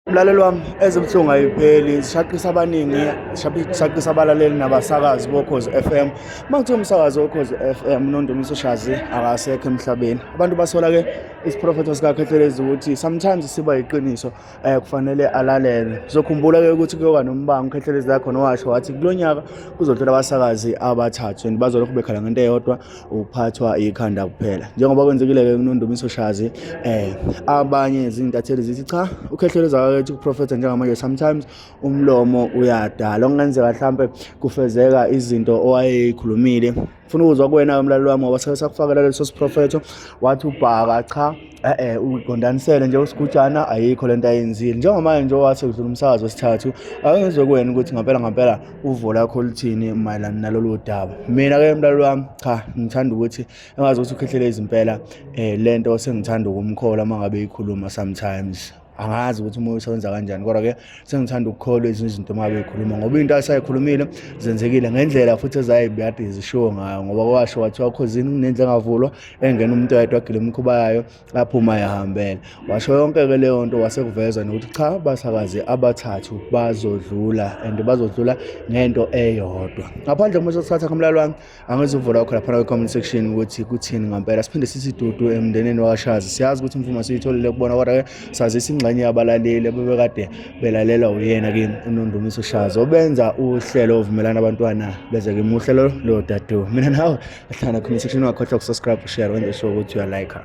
Umlaleli wami ezibuhlungu ayipheli sishaqisa abaningi sishaqisa abalaleli nabasakazi bokhozi FM. Makuthiwa umsakazi wokhozi FM uNondumiso Shazi akasekho emhlabeni. Abantu basola-ke isiprofetho sikaKhethelezi ukuthi sometimes siba yiqiniso kufanele alalele. Uzokhumbula-ke ukuthi kuyoba nombango uKhethelezi la khona washo wathi kulo nyaka kuzodlula abasakazi abathathu and bazolokhu bekhala ngento eyodwa ukuphathwa ikhanda kuphela. Njengoba kwenzekile-ke kuNondumiso Shazi abanye izintatheli zithi cha uKhethelezi ethi ukuprofetha njengamanje sometimes umlomo uyadala okungenzeka mhlambe kufezeka izinto owayeyikhulumile. Ufuna ukuzwa kuwena umlaleli wami ngoba sakufakela leso siprofetho wathi ubhaka cha uqondanisele nje usigujana ayikho lento ayenzile njengamanje nje wathi kudlula umsakazo wesithathu akengizwe kuwena ukuthi ngempela uvo lakho lithini mayelana nalolu daba. Mina-ke umlaleli wami cha ngithanda ukuthi engazi ukuthi uKhethelezi impela lento sengithanda ukumkhola mangabe ikhuluma sometimes. Angazi ukuthi umoya usebenza kanjani kodwa-ke sengithanda ukukholwa izinto uma ngabe ikhuluma ngoba into asayikhulumile zenzekile ngendlela futhi ezayibeyade zishiwo ngayo ngoba kwasho wathiwa khosini kunendlu engavulwa engena umuntu oyedwa agile imikhuba yayo aphuma yahambela. Washo yonke-ke leyo nto wasekuveza nokuthi cha abasakazi abathathu bazodlula and bazodlula ngento eyodwa. Ngaphandle komuso sithatha kumlaleli wami angizuvula khona phana kwi-comment section ukuthi kuthini ngempela siphinde sithi dudu emndenini wakwaShazi. Siyazi ukuthi imvumo siyitholile kubona kodwa-ke sazi ingxenye yabalaleli bebekade belalela uyena-ke uNondumiso Shazi obenza uhlelo ovumelana abantwana beze-ke uhlelo lo dadu. Mina nawe ahlala comment section ungakhohlwa ukusubscribe, share wenze sure ukuthi uyalike.